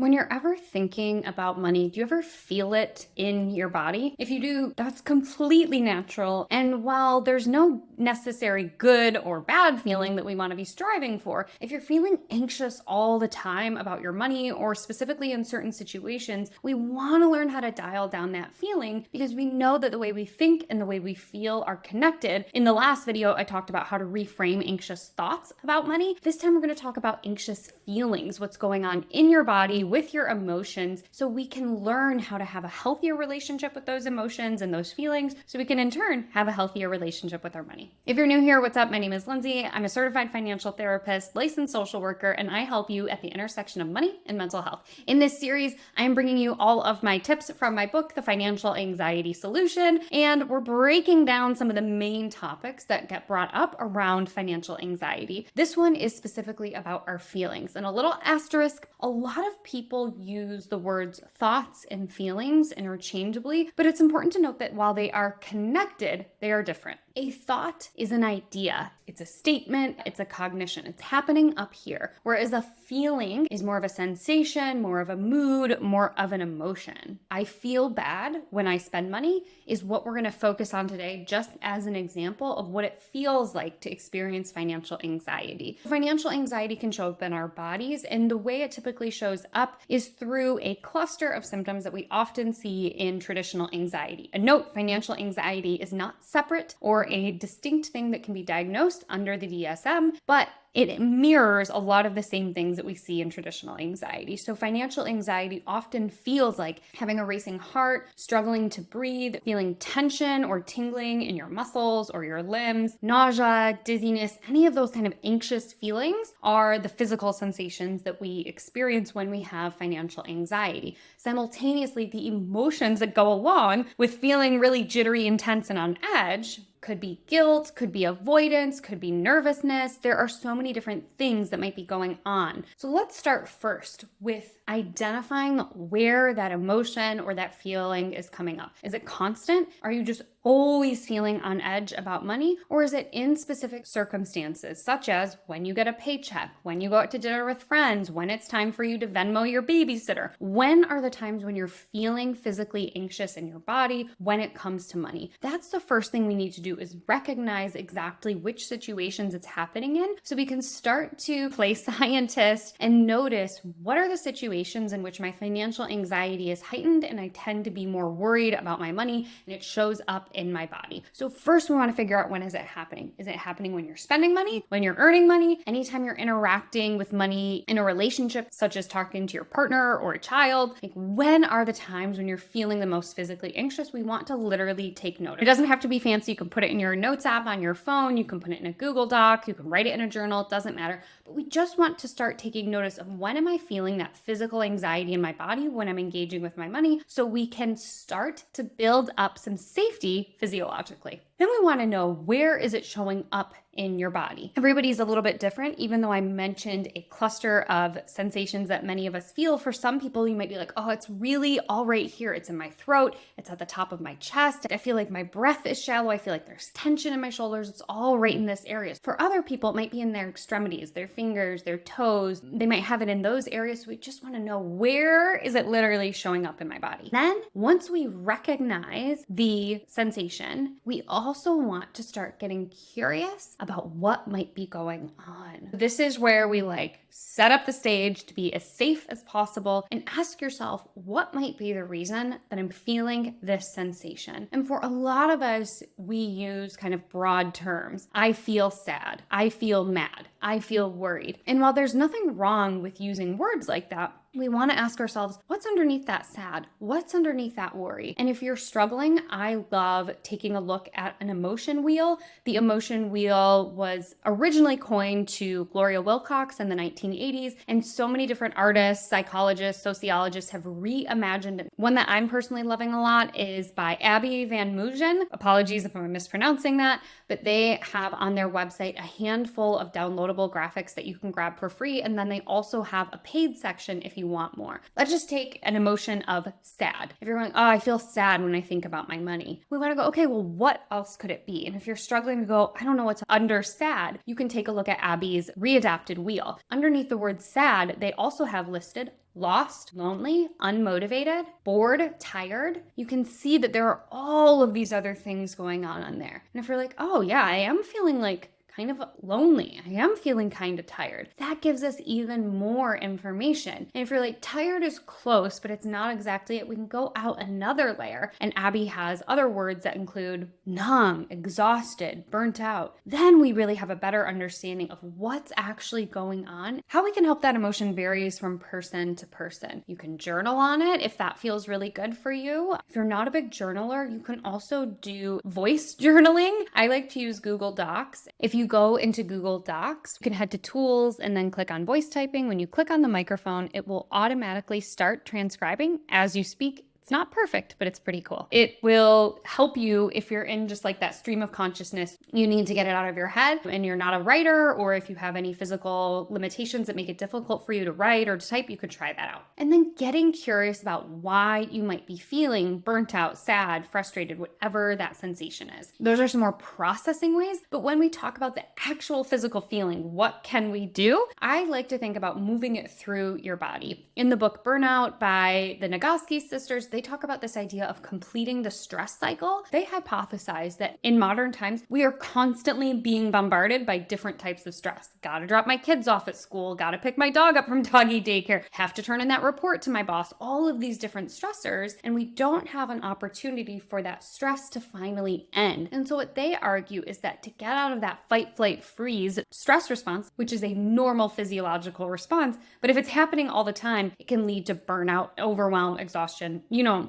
When you're ever thinking about money, do you ever feel it in your body? If you do, that's completely natural. And while there's no necessary good or bad feeling that we want to be striving for, if you're feeling anxious all the time about your money or specifically in certain situations, we want to learn how to dial down that feeling because we know that the way we think and the way we feel are connected. In the last video, I talked about how to reframe anxious thoughts about money. This time, we're going to talk about anxious feelings, what's going on in your body with your emotions, so we can learn how to have a healthier relationship with those emotions and those feelings, so we can in turn have a healthier relationship with our money. If you're new here, what's up? My name is Lindsay. I'm a certified financial therapist, licensed social worker, and I help you at the intersection of money and mental health. In this series, I am bringing you all of my tips from my book, The Financial Anxiety Solution, and we're breaking down some of the main topics that get brought up around financial anxiety. This one is specifically about our feelings, and a little asterisk, a lot of people use the words thoughts and feelings interchangeably, but it's important to note that while they are connected, they are different. A thought is an idea. It's a statement, it's a cognition. It's happening up here. Whereas a feeling is more of a sensation, more of a mood, more of an emotion. I feel bad when I spend money is what we're going to focus on today, just as an example of what it feels like to experience financial anxiety. Financial anxiety can show up in our bodies, and the way it typically shows up is through a cluster of symptoms that we often see in traditional anxiety. A note, financial anxiety is not separate or a distinct thing that can be diagnosed under the DSM, but it mirrors a lot of the same things that we see in traditional anxiety. So financial anxiety often feels like having a racing heart, struggling to breathe, feeling tension or tingling in your muscles or your limbs, nausea, dizziness, any of those kind of anxious feelings are the physical sensations that we experience when we have financial anxiety. Simultaneously, the emotions that go along with feeling really jittery, intense, and on edge could be guilt, could be avoidance, could be nervousness. There are so many different things that might be going on. So let's start first with identifying where that emotion or that feeling is coming up. Is it constant? Are you just always feeling on edge about money? Or is it in specific circumstances, such as when you get a paycheck, when you go out to dinner with friends, when it's time for you to Venmo your babysitter? When are the times when you're feeling physically anxious in your body when it comes to money? That's the first thing we need to do, is recognize exactly which situations it's happening in so we can start to play scientist and notice what are the situations in which my financial anxiety is heightened and I tend to be more worried about my money and it shows up in my body. So first we want to figure out, when is it happening? Is it happening when you're spending money, when you're earning money, anytime you're interacting with money in a relationship, such as talking to your partner or a child? Like, when are the times when you're feeling the most physically anxious? We want to literally take note. It doesn't have to be fancy. You can put it in your notes app on your phone. You can put it in a Google Doc. You can write it in a journal. It doesn't matter. But we just want to start taking notice of, when am I feeling that physical anxiety in my body when I'm engaging with my money, so we can start to build up some safety physiologically. Then we want to know, where is it showing up in your body? Everybody's a little bit different. Even though I mentioned a cluster of sensations that many of us feel, for some people you might be like, oh, it's really all right here. It's in my throat. It's at the top of my chest. I feel like my breath is shallow. I feel like there's tension in my shoulders. It's all right in this area. For other people, it might be in their extremities, their fingers, their toes. They might have it in those areas. So we just want to know, where is it literally showing up in my body? Then once we recognize the sensation, we also want to start getting curious about what might be going on. This is where we set up the stage to be as safe as possible and ask yourself, what might be the reason that I'm feeling this sensation? And for a lot of us, we use kind of broad terms. I feel sad. I feel mad. I feel worried. And while there's nothing wrong with using words like that, we want to ask ourselves, what's underneath that sad? What's underneath that worry? And if you're struggling, I love taking a look at an emotion wheel. The emotion wheel was originally coined to Gloria Wilcox in the 1980s, and so many different artists, psychologists, sociologists have reimagined it. One that I'm personally loving a lot is by Abby Van Moogen. Apologies if I'm mispronouncing that, but they have on their website a handful of downloadable downloadable graphics that you can grab for free. And then they also have a paid section if you want more. Let's just take an emotion of sad. If you're going, oh, I feel sad when I think about my money. We want to go, okay, well, what else could it be? And if you're struggling to go, I don't know what's under sad, you can take a look at Abby's readapted wheel. Underneath the word sad, they also have listed lost, lonely, unmotivated, bored, tired. You can see that there are all of these other things going on there. And if you're like, oh yeah, I am feeling like kind of lonely, I am feeling kind of tired, that gives us even more information. And if you're like, tired is close, but it's not exactly it, we can go out another layer. And Abby has other words that include numb, exhausted, burnt out. Then we really have a better understanding of what's actually going on. How we can help that emotion varies from person to person. You can journal on it if that feels really good for you. If you're not a big journaler, you can also do voice journaling. I like to use Google Docs. If you go into Google Docs, you can head to tools and then click on voice typing. When you click on the microphone, it will automatically start transcribing as you speak. It's not perfect, but it's pretty cool. It will help you if you're in just like that stream of consciousness. You need to get it out of your head and you're not a writer, or if you have any physical limitations that make it difficult for you to write or to type, you could try that out. And then getting curious about why you might be feeling burnt out, sad, frustrated, whatever that sensation is. Those are some more processing ways. But when we talk about the actual physical feeling, what can we do? I like to think about moving it through your body. In the book Burnout by the Nagoski sisters, they talk about this idea of completing the stress cycle. They hypothesize that in modern times, we are constantly being bombarded by different types of stress. Gotta drop my kids off at school, gotta pick my dog up from doggy daycare, have to turn in that report to my boss, all of these different stressors, and we don't have an opportunity for that stress to finally end. And so what they argue is that to get out of that fight, flight, freeze stress response, which is a normal physiological response, but if it's happening all the time, it can lead to burnout, overwhelm, exhaustion,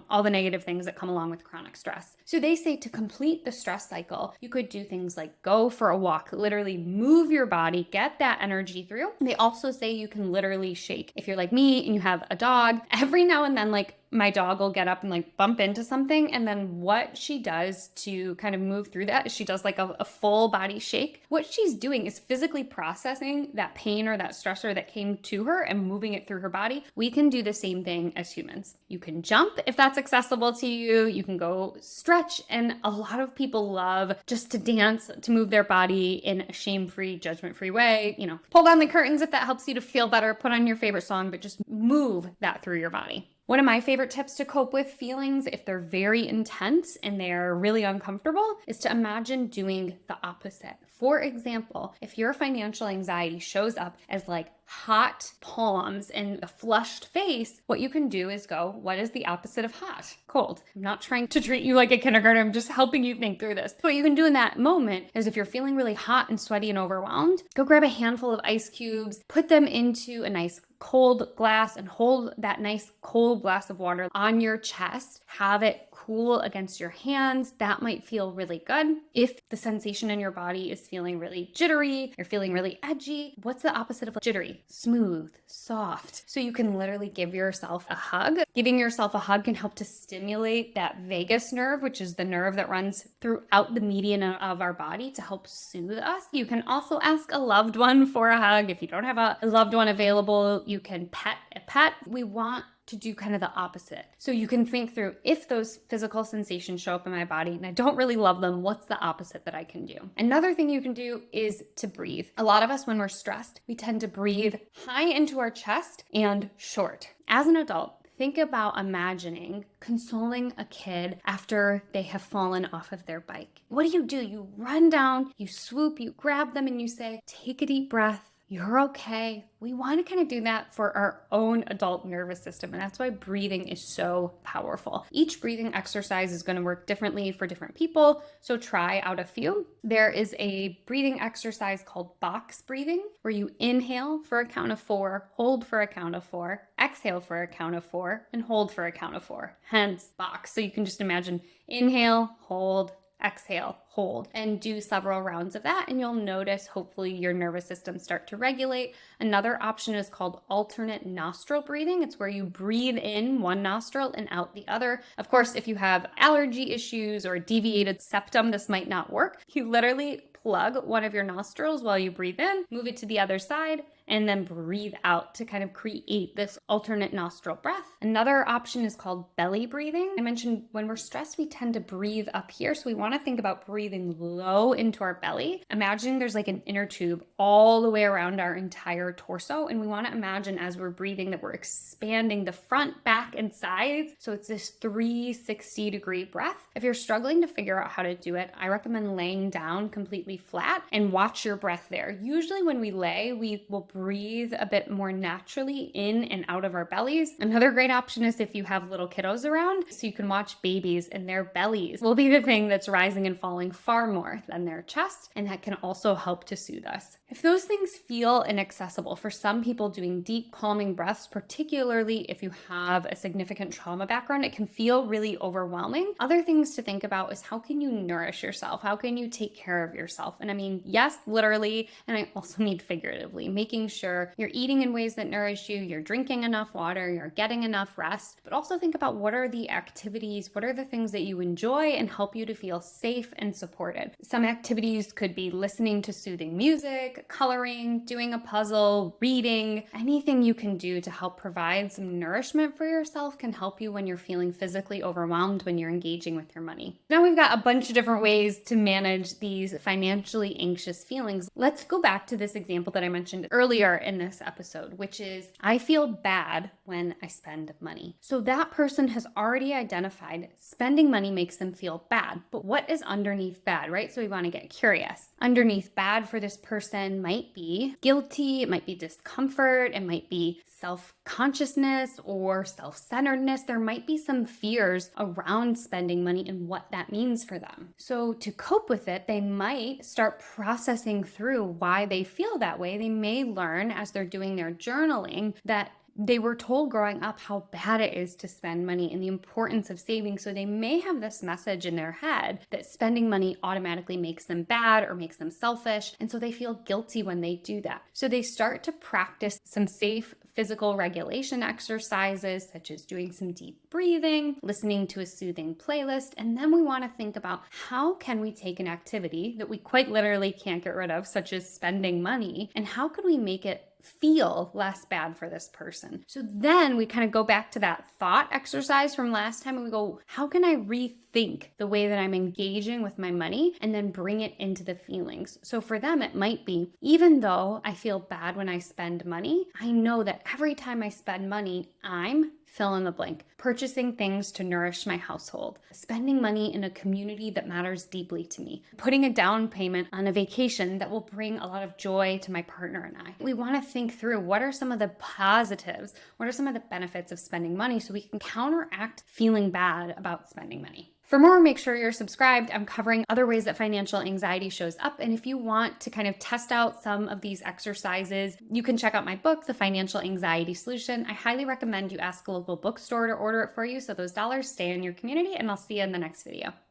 all the negative things that come along with chronic stress. So they say to complete the stress cycle, you could do things like go for a walk, literally move your body, get that energy through. They also say you can literally shake. If you're like me and you have a dog, every now and then, like my dog will get up and like bump into something. And then what she does to kind of move through that is she does like a full body shake. What she's doing is physically processing that pain or that stressor that came to her and moving it through her body. We can do the same thing as humans. You can jump if that's accessible to you. You can go stretch. And a lot of people love just to dance, to move their body in a shame-free, judgment-free way. Pull down the curtains if that helps you to feel better. Put on your favorite song, but just move that through your body. One of my favorite tips to cope with feelings, if they're very intense and they're really uncomfortable, is to imagine doing the opposite. For example, if your financial anxiety shows up as like hot palms and a flushed face, what you can do is go, what is the opposite of hot? Cold. I'm not trying to treat you like a kindergartner. I'm just helping you think through this. What you can do in that moment is if you're feeling really hot and sweaty and overwhelmed, go grab a handful of ice cubes, put them into a nice cold glass and hold that nice cold glass of water on your chest. Have it cool against your hands. That might feel really good. If the sensation in your body is feeling really jittery, you're feeling really edgy, what's the opposite of jittery? Smooth, soft. So you can literally give yourself a hug. Giving yourself a hug can help to stimulate that vagus nerve, which is the nerve that runs throughout the median of our body to help soothe us. You can also ask a loved one for a hug. If you don't have a loved one available, you can pet a pet. We want to do kind of the opposite. So you can think through, if those physical sensations show up in my body and I don't really love them, what's the opposite that I can do? Another thing you can do is to breathe. A lot of us, when we're stressed, we tend to breathe high into our chest and short. As an adult, think about imagining consoling a kid after they have fallen off of their bike. What do? You run down, you swoop, you grab them, and you say, take a deep breath. You're okay. We want to kind of do that for our own adult nervous system, and that's why breathing is so powerful. Each breathing exercise is going to work differently for different people, so try out a few. There is a breathing exercise called box breathing, where you inhale for a count of 4, hold for a count of 4, exhale for a count of 4, and hold for a count of 4. Hence, box. So you can just imagine inhale, hold, exhale, hold, and do several rounds of that, and you'll notice hopefully your nervous system start to regulate. Another option is called alternate nostril breathing. It's where you breathe in one nostril and out the other. Of course, if you have allergy issues or a deviated septum, this might not work. You literally unplug one of your nostrils while you breathe in, move it to the other side, and then breathe out to kind of create this alternate nostril breath. Another option is called belly breathing. I mentioned when we're stressed, we tend to breathe up here. So we want to think about breathing low into our belly. Imagine there's like an inner tube all the way around our entire torso. And we want to imagine as we're breathing that we're expanding the front, back, and sides. So it's this 360-degree breath. If you're struggling to figure out how to do it, I recommend laying down completely flat and watch your breath there. Usually when we lay, we will breathe a bit more naturally in and out of our bellies. Another great option is if you have little kiddos around, so you can watch babies and their bellies will be the thing that's rising and falling far more than their chest, and that can also help to soothe us. If those things feel inaccessible, for some people doing deep calming breaths, particularly if you have a significant trauma background, it can feel really overwhelming. Other things to think about is how can you nourish yourself? How can you take care of yourself? And I mean, yes, literally, and I also mean figuratively, making sure you're eating in ways that nourish you, you're drinking enough water, you're getting enough rest, but also think about what are the activities, what are the things that you enjoy and help you to feel safe and supported. Some activities could be listening to soothing music, coloring, doing a puzzle, reading. Anything you can do to help provide some nourishment for yourself can help you when you're feeling physically overwhelmed when you're engaging with your money. Now we've got a bunch of different ways to manage these financially anxious feelings. Let's go back to this example that I mentioned earlier in this episode, which is I feel bad when I spend money. So that person has already identified spending money makes them feel bad. But what is underneath bad, right? So we want to get curious. Underneath bad for this person might be guilty, it might be discomfort, it might be self-consciousness or self-centeredness. There might be some fears around spending money and what that means for them. So to cope with it, they might start processing through why they feel that way. They may learn as they're doing their journaling that they were told growing up how bad it is to spend money and the importance of saving. So they may have this message in their head that spending money automatically makes them bad or makes them selfish. And so they feel guilty when they do that. So they start to practice some safe physical regulation exercises, such as doing some deep breathing, listening to a soothing playlist. And then we want to think about how can we take an activity that we quite literally can't get rid of, such as spending money, and how could we make it feel less bad for this person? So then we kind of go back to that thought exercise from last time and we go, how can I rethink the way that I'm engaging with my money and then bring it into the feelings? So for them, it might be, even though I feel bad when I spend money, I know that every time I spend money, I'm fill in the blank, purchasing things to nourish my household, spending money in a community that matters deeply to me, putting a down payment on a vacation that will bring a lot of joy to my partner and I. We want to think through what are some of the positives, what are some of the benefits of spending money so we can counteract feeling bad about spending money. For more, make sure you're subscribed. I'm covering other ways that financial anxiety shows up. And if you want to kind of test out some of these exercises, you can check out my book, The Financial Anxiety Solution. I highly recommend you ask a local bookstore to order it for you so those dollars stay in your community, and I'll see you in the next video.